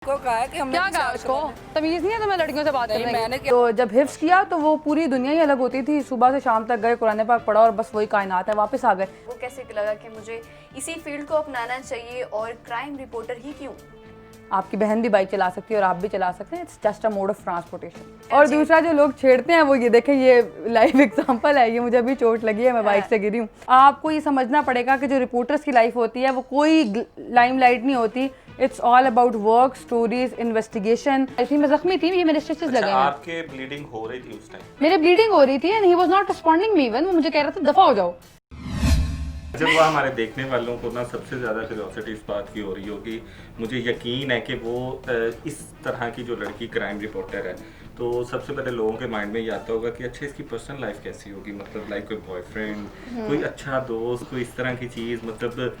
को कहा है कि हमने क्या कहा उसको? तमीज नहीं है तुम्हें लड़कियों से बात करने मैंने की? तो जब हिफ्स किया तो वो पूरी दुनिया ही अलग होती थी। सुबह से शाम तक गए, कुरान पाक पढ़ा और बस वही कायनात है, वापस आ गए। वो कैसे लगा कि मुझे इसी फील्ड को अपनाना चाहिए और क्राइम रिपोर्टर ही क्यों? आपकी बहन भी बाइक चला सकती है और आप भी चला सकते हैं। It's just a mode of transportation. और दूसरा जो लोग छेड़ते हैं वो ये देखें, ये लाइव एग्जांपल है, ये मुझे अभी चोट लगी है, मैं बाइक से गिरी हूँ। आपको ये समझना पड़ेगा कि जो रिपोर्टर्स की लाइफ होती है वो कोई लाइमलाइट नहीं होती। It's all about work, stories, investigation. ऐसी मैं जख्मी थी, ये मेरे स्टिचेस लगे हैं। आपके ब्लीडिंग हो रही थी उस टाइम? मेरे ब्लीडिंग हो रही थी and he was not responding me even. वो मुझे कह रहा था दफा हो जाओ। जब वो हमारे देखने वालों को ना सबसे ज़्यादा क्यूरियोसिटी इस बात की हो रही होगी, मुझे यकीन है कि वो इस तरह की जो लड़की क्राइम रिपोर्टर है, तो सबसे पहले लोगों के माइंड में ये आता होगा कि अच्छा इसकी पर्सनल लाइफ कैसी होगी, मतलब लाइक कोई बॉयफ्रेंड, कोई अच्छा दोस्त, कोई इस तरह की चीज़। मतलब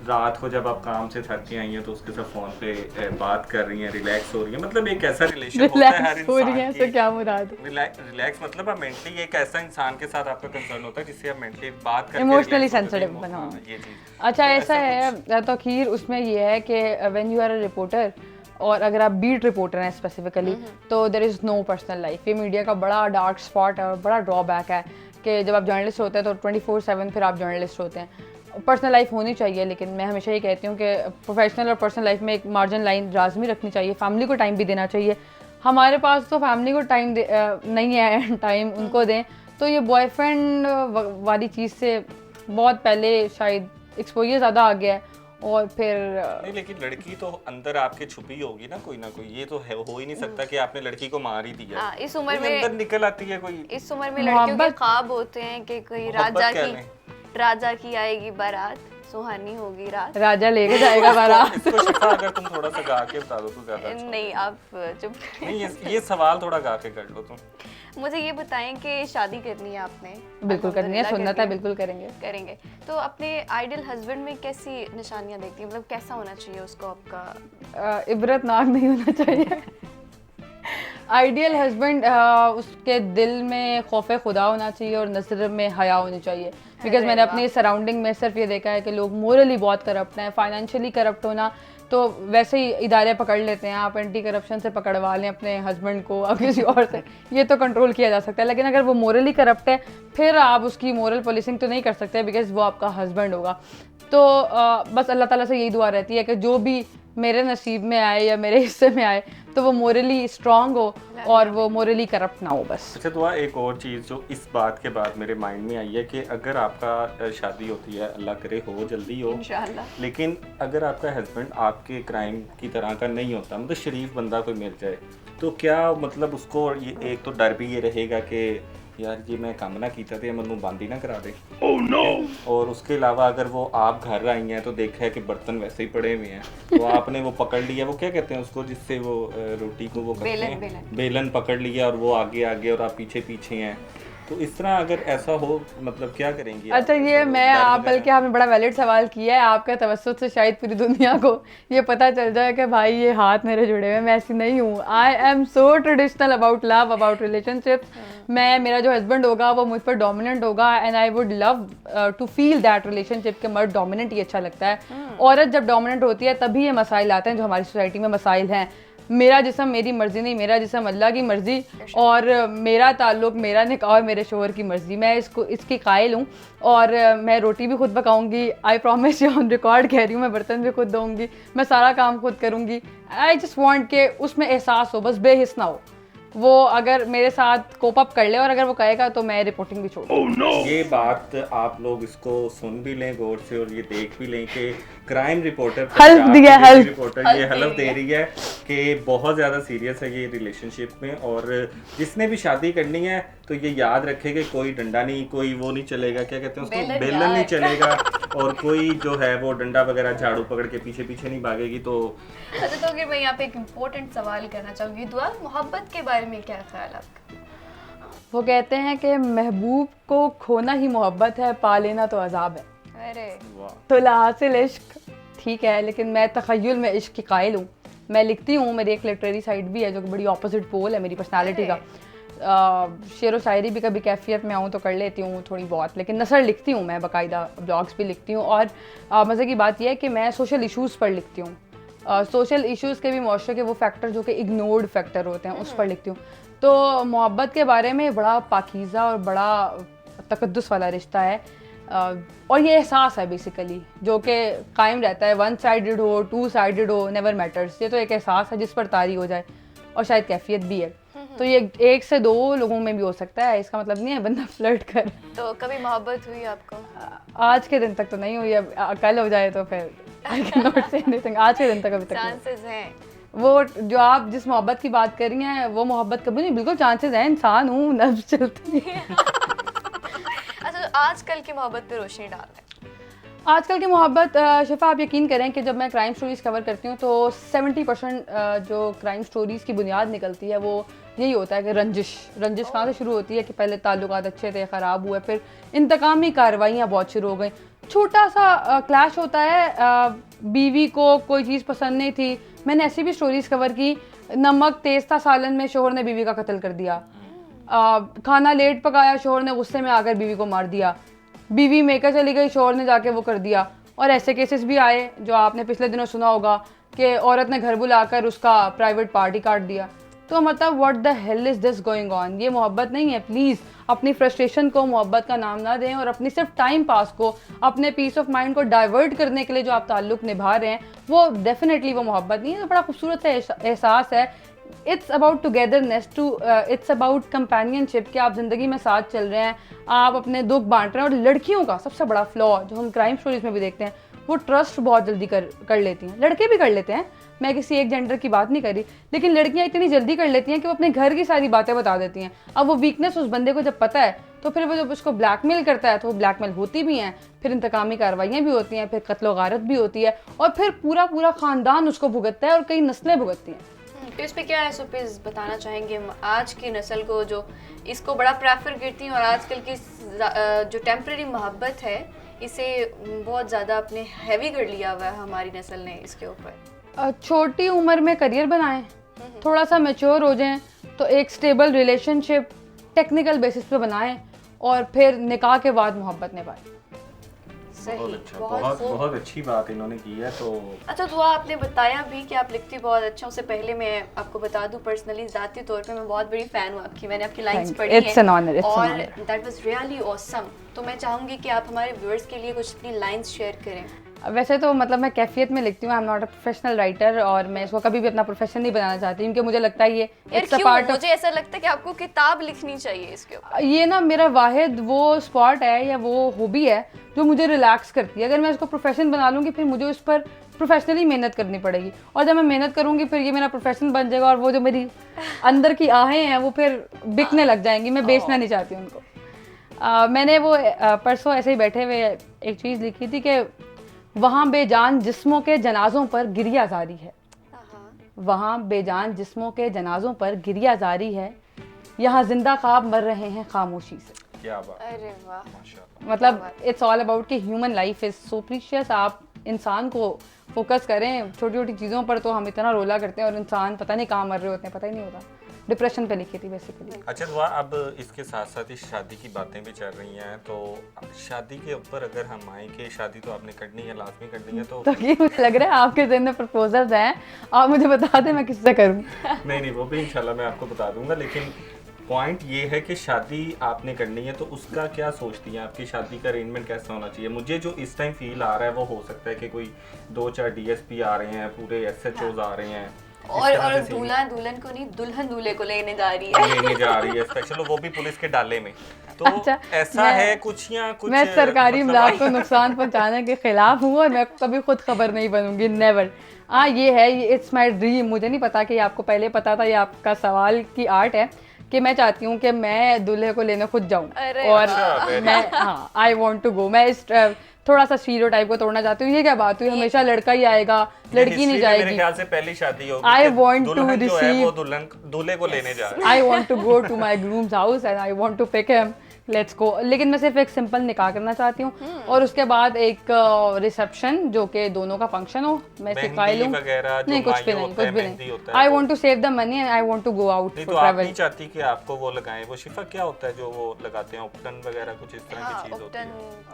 रात को जब आप काम से थक के आई हैं तो उसके साथ फ़ोन पे बात कर रही हैं, रिलैक्स हो रही हैं। मतलब एक ऐसा रिलेशन होता है हर इंसान तो क्या मुराद? रिलैक्स मतलब आप मेंटली एक ऐसा इंसान के साथ आपका कंसर्न होता है जिससे आप मेंटली बात करके इमोशनली सेंसिटिव बना। ये चीज़ अच्छा ऐसा है तो खीर उसमें ये है कि when you are a reporter और अगर आप बीट रिपोर्टर हैं स्पेसिफिकली, तो there is no personal life. ये मीडिया का बड़ा डार्क स्पॉट है और बड़ा ड्रॉबैक है कि जब आप जर्नलिस्ट होते हैं तो 24/7 फिर आप जर्नलिस्ट होते हैं। पर्सनल लाइफ होनी चाहिए, लेकिन मैं हमेशा ये कहती हूँ कि प्रोफेशनल और पर्सनल लाइफ में एक मार्जिन लाइन लाजमी रखनी चाहिए। फैमिली को टाइम भी देना चाहिए। हमारे पास तो फैमिली को टाइम नहीं है, टाइम उनको दें। तो ये बॉयफ्रेंड वाली चीज़ से बहुत पहले शायद एक्सपोजर ज़्यादा आ गया है। और फिर नहीं, लेकिन लड़की तो अंदर आपके छुपी होगी ना कोई, ये तो है, हो ही नहीं सकता कि आपने लड़की को मार ही दिया। हाँ, इस उम्र में अंदर निकल आती है कोई। इस उम्र में लड़कियों के ख्वाब होते हैं कि कोई राजा की आएगी बारात, सुहानी होगी रात, राजा लेके जाएगा बारात। इसको शिफा अगर तुम थोड़ा सा गा के बता दो तो ज्यादा अच्छा। नहीं आप चुप नहीं, ये सवाल थोड़ा गा के कर लो तुम। मुझे ये बताएं कि शादी करनी है आपने? बिल्कुल करनी है, सुन्नत है, बिल्कुल करेंगे। तो अपने आइडियल हस्बैंड में कैसी निशानियां देखती हैं? मतलब कैसा होना चाहिए उसको आपका? इबरतनाक नहीं होना चाहिए। आइडियल हस्बैंड उसके दिल में खौफ खुदा होना चाहिए और नज़र में हया होनी चाहिए। बिकॉज मैंने अपनी सराउंडिंग में सिर्फ ये देखा है कि लोग मोरली बहुत करप्ट हैं। फाइनेंशियली करप्ट होना तो वैसे ही इदारे पकड़ लेते हैं, आप एंटी करप्शन से पकड़वा लें अपने हस्बैंड को और किसी और से, ये तो कंट्रोल किया जा सकता है। लेकिन अगर वो मोरली करप्ट है फिर आप उसकी मोरल पुलिसिंग तो नहीं कर सकते, बिकॉज वो आपका हस्बैंड होगा। तो बस अल्लाह ताला से यही दुआ रहती है कि जो भी मेरे नसीब में आए या मेरे हिस्से में आए तो वो मोरली स्ट्रांग हो और वो मोरली करप्ट ना हो बस। अच्छा दुआ, एक और चीज़ जो इस बात के बाद मेरे माइंड में आई है कि अगर आपका शादी होती है, अल्लाह करे हो जल्दी हो इंशाअल्लाह, लेकिन अगर आपका हस्बैंड आपके क्राइम की तरह का नहीं होता, मतलब शरीफ बंदा कोई मिल जाए, तो क्या मतलब उसको ये एक तो डर भी ये रहेगा कि यार जी मैं काम ना कीता थे मैं बंद ही ना करा दे। oh, no! और उसके अलावा अगर वो आप घर आई हैं तो देखा है कि बर्तन वैसे ही पड़े हुए हैं, तो आपने वो पकड़ लिया, वो क्या कहते हैं उसको जिससे वो रोटी को वो करते हैं, बेलन पकड़ लिया और वो आगे और आप पीछे हैं, तो इस तरह अगर ऐसा हो मतलब क्या करेंगी? अच्छा ये मैं आप बल्कि आपने बड़ा वैलिड सवाल किया है। आपके तवज्जुह से शायद पूरी दुनिया को ये पता चल जाए कि भाई ये हाथ मेरे जुड़े हुए, मैं ऐसी नहीं हूँ। I am so traditional about love, about relationships. मेरा जो हस्बैंड होगा वो मुझ पर डोमिनेंट होगा and I would love to feel that relationship के मर्द डोमिनेंट ही अच्छा लगता है। औरत जब डोमिनेंट होती है तभी ये मसाइल आते हैं जो हमारी सोसाइटी में मसाइल हैं। मेरा जिस्म मेरी मर्जी नहीं, मेरा जिस्म अल्लाह की मर्जी, और मेरा ताल्लुक मेरा निकाह और मेरे शोहर की मर्जी। मैं इसकी कायल हूँ और मैं रोटी भी खुद पकाऊंगी। I promise you on record कह रही हूँ, मैं बर्तन भी खुद धोऊंगी, मैं सारा काम खुद करूँगी। आई जस्ट वांट के उसमें एहसास हो, बस बेहिस ना हो। वो अगर मेरे साथ कोप अप कर ले और अगर वो कहेगा तो मैं रिपोर्टिंग भी छोड़ दूँ। oh, no! ये बात आप लोग इसको सुन भी लें गौर से और ये देख भी लें कि क्राइम रिपोर्टर ये हल्फ दे रही है कि बहुत ज़्यादा सीरियस है ये रिलेशनशिप में, और जिसने भी शादी करनी है तो ये याद रखे कि कोई डंडा नहीं, कोई वो नहीं चलेगा, क्या कहते हैं उसको, बेलन नहीं चलेगा, और कोई जो है वो डंडा वगैरह झाड़ू पकड़ के पीछे नहीं भागेगी। तो अच्छा तो फिर मैं यहाँ पे एक इम्पोर्टेंट सवाल करना चाहूँगी, दुआ मोहब्बत के बारे में क्या ख्याल आपका? वो कहते हैं कि महबूब को खोना ही मोहब्बत है, पा लेना तो अजाब है। अरे तो लासिल इश्क ठीक है, लेकिन मैं तखय्युल में इश्क की कायल हूँ। मैं लिखती हूँ, मेरी एक लिटरेरी साइड भी है जो कि बड़ी ऑपोजिट पोल है मेरी पर्सनालिटी का। शेर व शायरी भी कभी कैफियत में आऊँ तो कर लेती हूँ थोड़ी बहुत, लेकिन नसर लिखती हूँ मैं, बाकायदा ब्लॉग्स भी लिखती हूँ। और मज़े की बात यह है कि मैं सोशल इश्यूज़ पर लिखती हूँ। सोशल इश्यूज़ के भी, मुआशरे के वो फैक्टर जो कि इग्नोर्ड फैक्टर होते हैं, उस पर लिखती हूँ। तो मोहब्बत के बारे में बड़ा पाकीज़ा और बड़ा तकद्दुस वाला रिश्ता है, और ये एहसास है बेसिकली जो कि कायम रहता है, वन साइडेड हो, टू साइडेड हो, नेवर मैटर्स। ये तो एक एहसास है जिस पर तारी हो जाए, और शायद कैफियत भी है। तो ये 1 से 2 लोगों में भी हो सकता है, इसका मतलब नहीं है बंदा फ्लर्ट कर। तो कभी मोहब्बत हुई आपको? आज के दिन तक तो नहीं हुई, अब कल हो जाए तो फिर I can not say anything. आज के दिन तक अभी तक चांसेस हैं? वो जो आप जिस मोहब्बत की बात कर रही हैं वो मोहब्बत कभी नहीं, बिल्कुल चांसेस हैं, इंसान हूँ, नब्ज चलती है। अच्छा, तो आजकल की मोहब्बत पे रोशनी डाल रहे हैं। आजकल की मोहब्बत, शिफा आप यकीन करें कि जब मैं क्राइम स्टोरीज़ कवर करती हूँ तो 70% जो क्राइम स्टोरीज़ की बुनियाद निकलती है वो यही होता है कि रंजिश कहाँ से शुरू होती है कि पहले ताल्लुकात अच्छे थे, ख़राब हुए, फिर इंतकामी कार्रवाइयाँ बहुत शुरू हो गई। छोटा सा क्लैश होता है, बीवी को कोई चीज़ पसंद नहीं थी, मैंने ऐसी भी स्टोरीज़ कवर की, नमक तेज़ था सालन में, शोहर ने बीवी का कत्ल कर दिया। खाना लेट पकाया, शोहर ने गुस्से में आकर बीवी को मार दिया, बीवी मेकर चली गई, शोहर ने जाके वो कर दिया। और ऐसे केसेस भी आए जो आपने पिछले दिनों सुना होगा कि औरत ने घर बुलाकर उसका प्राइवेट पार्टी काट दिया। तो मतलब what the hell is this going on? ये मोहब्बत नहीं है। प्लीज़ अपनी फ्रस्ट्रेशन को मोहब्बत का नाम ना दें, और अपनी सिर्फ टाइम पास को, अपने पीस ऑफ माइंड को डाइवर्ट करने के लिए जो आप ताल्लुक़ निभा रहे हैं वो डेफिनेटली वो मोहब्बत नहीं है। तो बड़ा खूबसूरत एहसास है। It's about togetherness, it's about companionship, कि आप ज़िंदगी में साथ चल रहे हैं, आप अपने दुख बांट रहे हैं। और लड़कियों का सबसे बड़ा फ्लॉ जो हम क्राइम स्टोरीज में भी देखते हैं, वो ट्रस्ट बहुत जल्दी कर लेती हैं। लड़के भी कर लेते हैं, मैं किसी एक जेंडर की बात नहीं कर रही, लेकिन लड़कियां इतनी जल्दी कर लेती हैं कि वो अपने घर की सारी बातें बता देती हैं। अब वो वीकनेस उस बंदे को जब पता है तो फिर वो जब उसको ब्लैकमेल करता है तो वो ब्लैकमेल होती भी हैं, फिर इंतकामी कार्रवाइयाँ भी होती हैं, फिर कत्ल गारत भी होती है, और फिर पूरा ख़ानदान उसको भुगतता है और कई नस्लें भुगतती हैं। तो इस पे क्या है सुपीज बताना चाहेंगे हम आज की नस्ल को जो इसको बड़ा प्रेफर करती हैं, और आजकल की जो टेम्परेरी मोहब्बत है इसे बहुत ज़्यादा अपने हैवी कर लिया हुआ है हमारी नस्ल ने इसके ऊपर। छोटी उम्र में करियर बनाएं, थोड़ा सा मैच्योर हो जाएं, तो एक स्टेबल रिलेशनशिप टेक्निकल बेसिस पे बनाएं, और फिर निकाह के बाद मोहब्बत निभाएं। बहुत अच्छा, बहुत अच्छी बात इन्होंने की है। तो अच्छा, दुआ आपने बताया भी कि आप लिखती बहुत अच्छा। उससे पहले मैं आपको बता दूं, पर्सनली ज़ाती तौर पे मैं बहुत बड़ी फ़ैन हूँ आपकी, मैंने आपकी लाइंस पढ़ी हैं और दैट वाज रियली ऑसम। तो मैं चाहूँगी कि आप हमारे व्यूअर्स के लिए कुछ अपनी लाइंस शेयर करें। वैसे तो मतलब मैं कैफियत में लिखती हूँ, I am not a professional writer, और मैं इसको कभी भी अपना प्रोफेशन नहीं बनाना चाहती, क्योंकि मुझे लगता है ये इट्स अ पार्ट। मुझे ऐसा लगता है कि आपको किताब लिखनी चाहिए इसके ऊपर। ये ना मेरा वाहिद वो स्पॉट है या वो हॉबी है जो मुझे रिलैक्स करती है। अगर मैं इसको प्रोफेशन बना लूँगी फिर मुझे उस पर प्रोफेशनली मेहनत करनी पड़ेगी, और जब मैं मेहनत करूँगी फिर ये मेरा प्रोफेशन बन जाएगा, और वो जो मेरी अंदर की आहें हैं वो फिर बिकने लग जाएंगी। मैं बेचना नहीं चाहती उनको। मैंने वो परसों ऐसे ही बैठे हुए एक चीज़ लिखी थी कि वहाँ बेजान जिस्मों के जनाजों पर गिरिया जारी है, वहाँ बेजान जिस्मों के जनाजों पर गिरिया जारी है, यहाँ जिंदा ख्वाब मर रहे हैं खामोशी से। क्या बात। अरे वाह। मतलब इट्स ऑल अबाउट कि human life is so precious. आप इंसान को फोकस करें छोटी छोटी चीज़ों पर तो हम इतना रोला करते हैं, और इंसान पता नहीं कहाँ मर रहे होते हैं, पता ही नहीं होता। डिप्रेशन पे लिखी थी बेसिकली। अच्छा दुआ, अब इसके साथ साथ इस शादी की बातें भी चल रही हैं, तो शादी के ऊपर अगर हम आए कि शादी तो आपने करनी है, लाजमी करनी है, तो ये मुझे लग रहा है आपके दिन में प्रपोजल्स हैं, आप मुझे बता दें मैं किससे करूँ। नहीं वो भी इंशाल्लाह मैं आपको बता दूंगा, लेकिन पॉइंट ये है कि शादी आपने करनी है तो उसका क्या सोचती हैं? आपकी शादी का अरेंजमेंट कैसा होना चाहिए? मुझे जो इस टाइम फील आ रहा है वो हो सकता है कि कोई 2-4 DSP आ रहे हैं, पूरे SHOs आ रहे हैं, और दूल्हा दुल्हन को नहीं, दुल्हन दूल्हे को लेने जा रही है स्पेशल, वो भी पुलिस के डाले में। तो अच्छा, ऐसा है कुछ या कुछ? मैं सरकारी इमलाक को नुकसान पहुंचाने के खिलाफ हूँ, और मैं कभी खुद खबर नहीं बनूंगी, नेवर। ये है, ये इट्स माई ड्रीम। मुझे नहीं पता कि आपको पहले पता था, ये आपका सवाल की आर्ट है कि मैं चाहती हूँ कि मैं दूल्हे को लेने खुद जाऊँ, और मैं आई वॉन्ट टू गो। मैं इस थोड़ा सा स्टीरियोटाइप को तोड़ना चाहती हूँ। ये क्या बात हुई, हमेशा लड़का ही आएगा, लड़की नहीं जाएगी। मेरे ख्याल से पहली शादी होगी, आई वॉन्ट टू रिसीव, वो दूल्हे को लेने जा रहा है। I want to go to my groom's house and I want to pick him, let's go. लेकिन मैं सिर्फ एक सिंपल निकाह करना चाहती हूँ और उसके बाद एक रिसेप्शन जो कि दोनों का फंक्शन हो, मैं सिखाई लूँ। नहीं कुछ भी नहीं, कुछ भी नहीं। I want to save the money and I want to go out for travel. नहीं चाहती कि आपको वो लगाएं, वो शिफा क्या होता है जो वो लगाते हैं, उपटन वगैरह कुछ इस तरह की चीज होती है।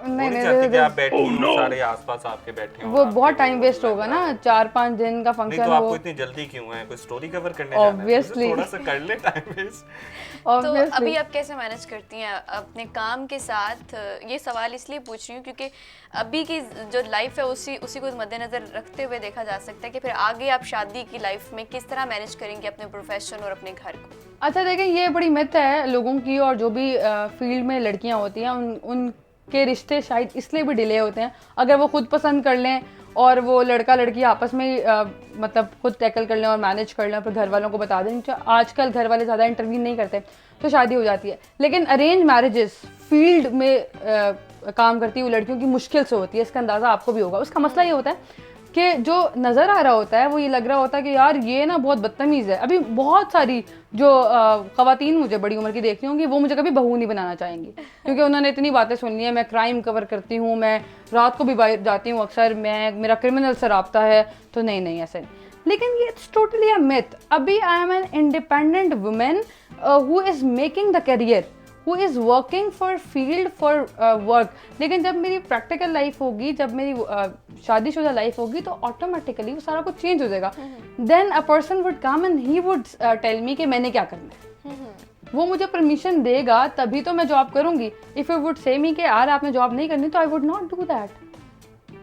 नहीं चाहती कि आप बैठे हो सारे आसपास आपके बैठे हो, वो बहुत टाइम वेस्ट होगा ना, 4-5 दिन का फंक्शन हो। तो आपको इतनी जल्दी क्यों है, कोई स्टोरी कवर करने जाना है? ऑब्वियसली थोड़ा सा कर ले टाइम वेस्ट। तो अभी आप कैसे मैनेज करती हैं अपने काम के साथ? ये सवाल इसलिए पूछ रही हूँ क्योंकि अभी की जो लाइफ है उसी को मद्देनजर रखते हुए देखा जा सकता है कि फिर आगे आप शादी की लाइफ में किस तरह मैनेज करेंगे अपने प्रोफेशन और अपने घर को। अच्छा देखें, ये बड़ी मिथ है लोगों की, और जो भी फील्ड में लड़कियां होती हैं उनके रिश्ते शायद इसलिए भी डिले होते हैं। अगर वो खुद पसंद कर लें और वो लड़का लड़की आपस में मतलब खुद टैकल कर लें और मैनेज कर लें और फिर घर वालों को बता दें, आजकल घर वाले ज़्यादा इंटरव्यू नहीं करते, तो शादी हो जाती है। लेकिन अरेंज मैरिजेस फील्ड में काम करती हुई लड़कियों की मुश्किल से होती है, इसका अंदाज़ा आपको भी होगा। उसका मसला ये होता है कि जो नज़र आ रहा होता है वो ये लग रहा होता है कि यार ये ना बहुत बदतमीज़ है। अभी बहुत सारी जो ख़वातीन मुझे बड़ी उम्र की देखती होंगी वो मुझे कभी बहू नहीं बनाना चाहेंगी, क्योंकि उन्होंने इतनी बातें सुन ली है। मैं क्राइम कवर करती हूँ, मैं रात को भी बाहर जाती हूँ अक्सर, मेरा क्रिमिनल से रब्ता है, तो नहीं ऐसे नहीं। लेकिन ये इट्स टोटली अ मिथ। अभी I am an independent women who is making the career, who is working for field for work। लेकिन जब मेरी प्रैक्टिकल लाइफ होगी, जब मेरी शादीशुदा लाइफ होगी, तो ऑटोमेटिकली वो सारा कुछ चेंज हो जाएगा। Then a person would come and he would tell me कि मैंने क्या करना है। वो मुझे परमिशन देगा तभी तो मैं जॉब करूंगी। इफ़ यू वुड से मी कि यार आपने जॉब नहीं करनी, तो I would not do that.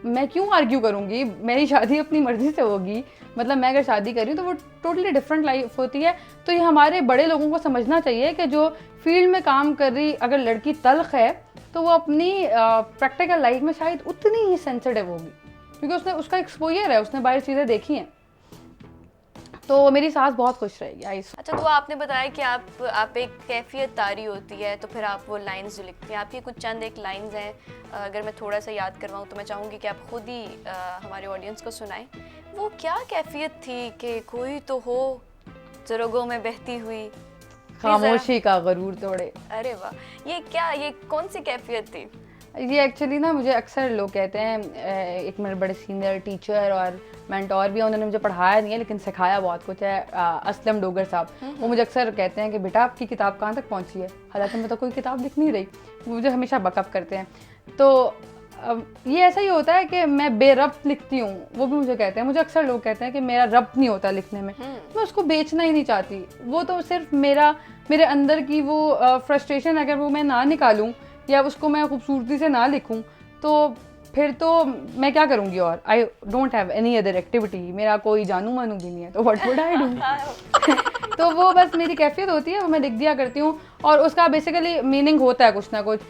मैं क्यों आर्ग्यू करूंगी? मेरी शादी अपनी मर्जी से होगी। मतलब मैं अगर शादी कर रही हूँ तो वो टोटली डिफरेंट लाइफ होती है। तो ये हमारे बड़े लोगों को समझना चाहिए कि जो फील्ड में काम कर रही अगर लड़की तल्ख है तो वो अपनी प्रैक्टिकल लाइफ में शायद उतनी ही सेंसिटिव होगी, क्योंकि उसका एक्सपोजर है, उसने बाहर चीज़ें देखी हैं। तो मेरी सास बहुत खुश रहेगी। अच्छा, तो आपने बताया कि आप एक कैफियत तारी होती है, तो फिर आप वो लाइंस जो लिखती हैं, आपकी कुछ चंद एक लाइंस हैं, अगर मैं थोड़ा सा याद करवाऊँ तो मैं चाहूँगी कि आप खुद ही हमारे ऑडियंस को सुनाएं। वो क्या कैफियत थी कि कोई तो हो ज़रोगों में बहती हुई, खामोशी का गरूर तोड़े। अरे वाह, ये कौन सी कैफियत थी? ये एक्चुअली ना मुझे अक्सर लोग कहते हैं, एक मेरे बड़े सीनियर टीचर और मेंटोर भी हैं, उन्होंने मुझे पढ़ाया नहीं है लेकिन सिखाया बहुत कुछ है, असलम डोगर साहब। वो मुझे अक्सर कहते हैं कि बेटा आपकी किताब कहाँ तक पहुँची है, हालांकि मैं तो कोई किताब लिख नहीं रही। वो मुझे हमेशा बकअप करते हैं। तो ये ऐसा ही होता है कि मैं बेरब्त लिखती हूँ। वो भी मुझे कहते हैं, मुझे अक्सर लोग कहते हैं कि मेरा रब्त नहीं होता लिखने में। मैं उसको बेचना ही नहीं चाहती। वो तो सिर्फ मेरे अंदर की वो फ्रस्ट्रेशन, अगर वो मैं ना निकालूं या उसको मैं खूबसूरती से ना लिखूं तो फिर तो मैं क्या करूंगी। और I don't have any other activity, मेरा कोई जानू मानू भी नहीं है, तो व्हाट वुड आई डू। तो वो बस मेरी कैफियत होती है, वो मैं लिख दिया करती हूँ। और उसका बेसिकली मीनिंग होता है कुछ ना कुछ।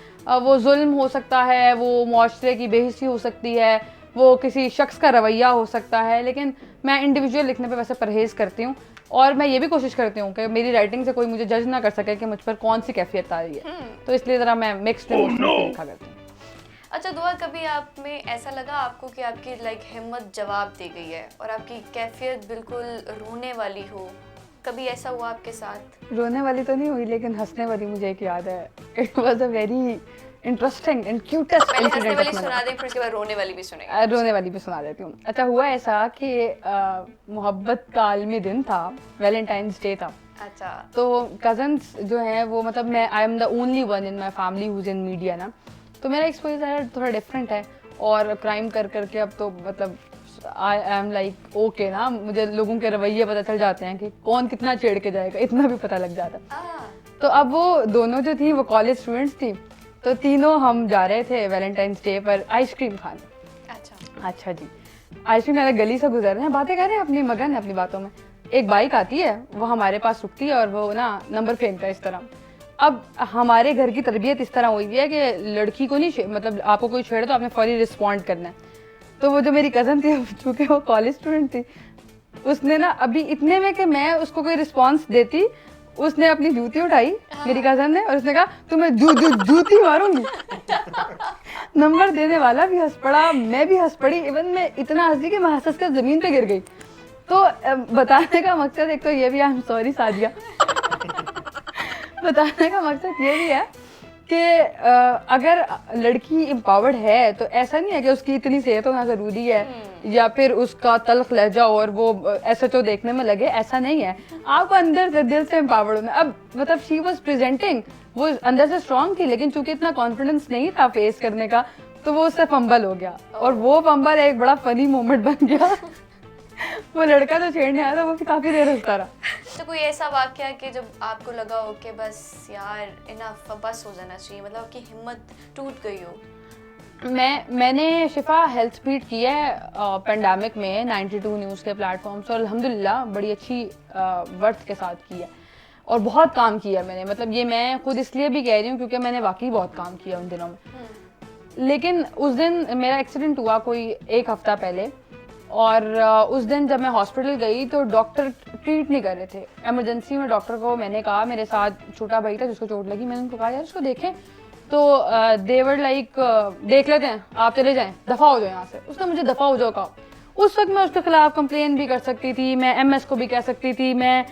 वो जुल्म हो सकता है, वो मुआशरे की बेइज्जती हो सकती है, वो किसी शख्स का रवैया हो सकता है, लेकिन मैं इंडिविजुअल लिखने पे वैसे परहेज़ करती हूँ। और मैं ये भी कोशिश करती हूँ कि मेरी राइटिंग से कोई मुझे जज ना कर सके कि मुझ पर कौन सी कैफियत आ रही है। तो इसलिए ज़रा मैं मिक्स्ड इमोशंस लिखा करती हूँ। अच्छा दुआ, कभी आप में ऐसा लगा आपको कि आपकी हिम्मत जवाब दे गई है और आपकी कैफियत बिल्कुल रोने वाली हो? कभी ऐसा हुआ आपके साथ? रोने वाली तो नहीं हुई, लेकिन हंसने वाली मुझे एक याद है। It was a very interesting and cutest incident. हंसने वाली सुना दें, फिर उसके बाद रोने वाली भी सुनेंगे। रोने वाली भी सुना देती हूँ। अच्छा, हुआ ऐसा कि मोहब्बत का आलमी दिन था, वैलेंटाइंस डे था। अच्छा। तो कजन्स जो हैं वो, मतलब मैं I am the only one in my family who's in media ना, तो मेरा एक्सपोजर थोड़ा डिफरेंट है। और क्राइम करके अब तो मतलब आई एम लाइक ओके ना, मुझे लोगों के रवैये पता चल जाते हैं कि कौन कितना छेड़ के जाएगा, इतना भी पता लग जाता है। तो अब वो दोनों जो थी वो कॉलेज स्टूडेंट्स थी, तो तीनों हम जा रहे थे वैलेंटाइंस डे पर आइसक्रीम खाने। अच्छा जी, आइसक्रीम खाने गली से गुजर रहे हैं, बातें कर रहे हैं, अपनी मगन है अपनी बातों में। एक बाइक आती है, वो हमारे पास रुकती है और वो ना नंबर फेंकता है इस तरह। अब हमारे घर की तरबियत इस तरह हुई है कि लड़की को नहीं, मतलब आपको कोई छेड़े तो आपने फौरी रिस्पॉन्ड करना है। तो वो जो मेरी कज़न थी, चूँकि वो कॉलेज स्टूडेंट थी, उसने ना अभी इतने में कि मैं उसको कोई रिस्पॉन्स देती, उसने अपनी जूती उठाई मेरी कज़न ने और उसने कहा तुम्हें जूती मारूंगी। नंबर देने वाला भी हंस पड़ा, मैं भी हंस पड़ी। इवन मैं इतना हंसी कि मैं हंस कर ज़मीन पे गिर गई। तो बताने का मकसद एक तो ये भी, आई एम सॉरी सादिया, बताने का मकसद ये भी है कि अगर लड़की एम्पावर्ड है तो ऐसा नहीं है कि उसकी इतनी सेहत होना ज़रूरी है या फिर उसका तल्ख लहजा और वो SHO देखने में लगे, ऐसा नहीं है। आप अंदर से दिल से एम्पावर्ड होना। अब मतलब शी वाज प्रेजेंटिंग, वो अंदर से स्ट्रांग थी लेकिन चूंकि इतना कॉन्फिडेंस नहीं था फेस करने का तो वो उससे फंबल हो गया और वो फंबल एक बड़ा फनी मोमेंट बन गया। वो लड़का जो छेड़ने आया था वो भी काफी देर हंसता रहा। तो कोई ऐसा वाकया कि जब आपको लगा हो कि बस यार इनफ, बस हो जाना चाहिए, मतलब आपकी हिम्मत टूट गई हो? मैंने शिफा हेल्थ स्पीड की है पेंडेमिक में 92 न्यूज़ के प्लेटफॉर्म से और अल्हम्दुलिल्लाह बड़ी अच्छी वर्थ के साथ की है और बहुत काम किया मैंने। मतलब ये मैं खुद इसलिए भी कह रही हूँ क्योंकि मैंने वाकई बहुत काम किया उन दिनों में। लेकिन उस दिन मेरा एक्सीडेंट हुआ कोई 1 हफ्ता पहले और उस दिन जब मैं हॉस्पिटल गई तो डॉक्टर ट्रीट नहीं कर रहे थे। इमरजेंसी में डॉक्टर को मैंने कहा, मेरे साथ छोटा भाई था जिसको चोट लगी, मैंने उनको कहा यार उसको देखें, तो देवर लाइक देख लेते हैं, आप चले जाएं, दफ़ा हो जाओ यहाँ से। उसने मुझे दफ़ा हो जाओ कहा। उस वक्त मैं उसके खिलाफ कंप्लेन भी कर सकती थी, मैं MS को भी कह सकती थी, मैं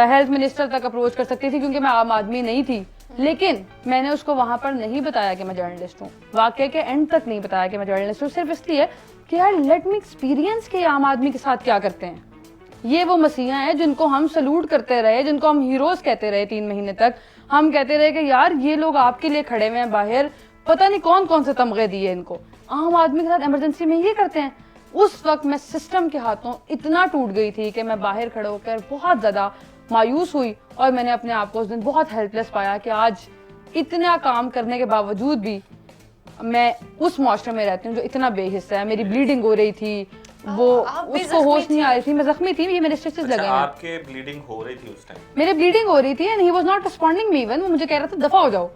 हेल्थ मिनिस्टर तक अप्रोच कर सकती थी क्योंकि मैं आम आदमी नहीं थी। लेकिन मैंने उसको वहाँ पर नहीं बताया कि मैं जर्नलिस्ट हूँ, वाकई के एंड तक नहीं बताया कि मैं जर्नलिस्ट हूँ, सिर्फ इसलिए कि यार लेट मी एक्सपीरियंस कि आम आदमी के साथ क्या करते हैं। ये वो मसीहा हैं जिनको हम सलूट करते रहे, जिनको हम हीरोज कहते रहे 3 महीने तक। हम कहते रहे कि यार ये लोग आपके लिए खड़े हुए हैं बाहर, पता नहीं कौन कौन से तमगे दिए इनको, आम आदमी के साथ इमरजेंसी में ये करते हैं। उस वक्त मैं सिस्टम के हाथों इतना टूट गई थी कि मैं बाहर खड़े होकर बहुत ज़्यादा मायूस हुई और मैंने अपने आप को उस दिन बहुत हेल्पलेस पाया कि आज इतना काम करने के बावजूद भी मैं उस मुआशरे में रहती हूँ जो इतना बेहिस्सा है। मेरी ब्लीडिंग हो रही थी, वो उसको होश नहीं आ रही थी, मैं जख्मी थी, ये मेरे स्टिचेस लगे हैं। आपके ब्लीडिंग हो रही थी उस टाइम? मेरे ब्लीडिंग हो रही थी and he was not responding me even. वो मुझे कह रहा था दफा हो जाओ।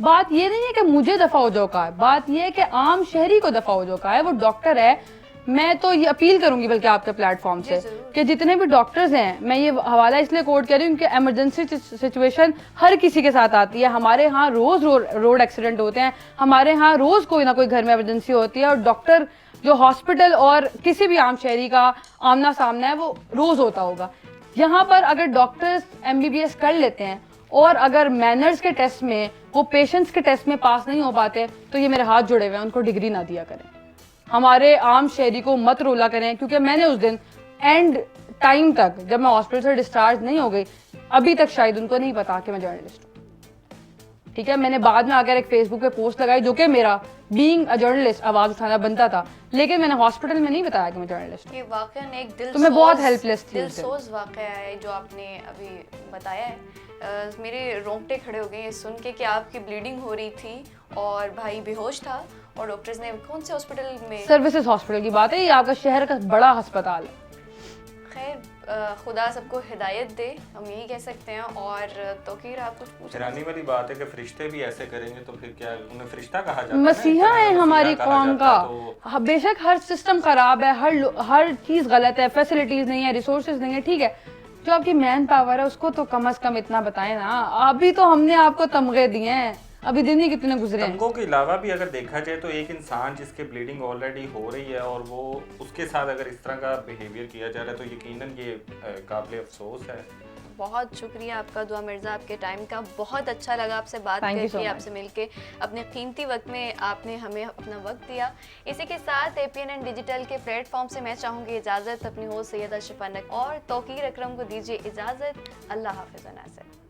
बात ये नहीं है कि मुझे दफा हो जाओ का है, बात ये है कि आम शहरी को दफा हो जाओ का है। वो डॉक्टर है, मैं तो ये अपील करूंगी बल्कि आपके प्लेटफॉर्म से कि जितने भी डॉक्टर्स हैं, मैं ये हवाला इसलिए कोट कर रही हूँ कि इमरजेंसी सिचुएशन हर किसी के साथ आती है। हमारे यहाँ रोज रोड एक्सीडेंट होते हैं, हमारे यहाँ रोज कोई ना कोई घर में इमरजेंसी होती है और डॉक्टर जो हॉस्पिटल और किसी भी आम शहरी का आमना सामना है वो रोज होता होगा। यहाँ पर अगर डॉक्टर्स MBBS कर लेते हैं और अगर मैनर्स के टेस्ट में वो पेशेंट्स के टेस्ट में पास नहीं हो पाते तो ये मेरे हाथ जुड़े हुए हैं, उनको डिग्री ना दिया करें। हमारे आम शहरी को मत रोला करें क्योंकि मैंने उस दिन एंड टाइम तक जब मैं हॉस्पिटल से डिस्चार्ज नहीं हो गई, अभी तक शायद उनको नहीं पता कि मैं जर्नलिस्ट हूँ। ठीक है, मैंने बाद में आकर एक फेसबुक पे पोस्ट लगाई जो कि मेरा बीइंग अ जर्नलिस्ट आवाज उठाना बनता था, लेकिन मैंने हॉस्पिटल में नहीं बताया कि मैं जर्नलिस्ट हूँ। ये वाकया एक दिल तो मैं बहुत हेल्पलेस थी। दिलसोज वाकया है जो आपने अभी बताया है। मेरे रोंगटे खड़े हो गए ये सुन के कि आपकी ब्लीडिंग हो रही थी और भाई बेहोश था और डॉक्टर्स ने कौन से हॉस्पिटल में? सर्विसेज हॉस्पिटल की बात है, ये आपका शहर का बड़ा अस्पताल है। खैर खुदा सबको हिदायत दे, हम यही कह सकते हैं। और तौकीर आप कुछ पूछ? हैरानी वाली बात है कि फरिश्ते भी ऐसे करेंगे तो फिर क्या उन्हें फरिश्ता कहा जाता है? मसीहा है हमारी कौम का। हाँ, बेशक हर सिस्टम खराब है, हर चीज गलत है, फैसिलिटीज नहीं है, रिसोर्सेज नहीं है, ठीक है, जो आपकी मैन पावर है उसको तो कम से कम इतना बताएं ना। अभी तो हमने आपको तमगे दिए हैं, अभी दिन ही कितने गुजरे हैं। तमगों के अलावा भी अगर देखा जाए तो एक इंसान जिसके ब्लीडिंग ऑलरेडी हो रही है और वो उसके साथ अगर इस तरह का बिहेवियर किया जा रहा है तो यकीनन ये काबिल अफसोस है। बहुत शुक्रिया आपका दुआ मिर्ज़ा, आपके टाइम का। बहुत अच्छा लगा आपसे बात करके, आपसे मिलके, अपने कीमती वक्त में आपने हमें अपना वक्त दिया। इसी के साथ APNN डिजिटल के प्लेटफॉर्म से मैं चाहूँगी इजाज़त, अपनी होस्ट सैयदा शिफा नक और तौकीर अकरम को दीजिए इजाज़त। अल्लाह हाफ़िज़।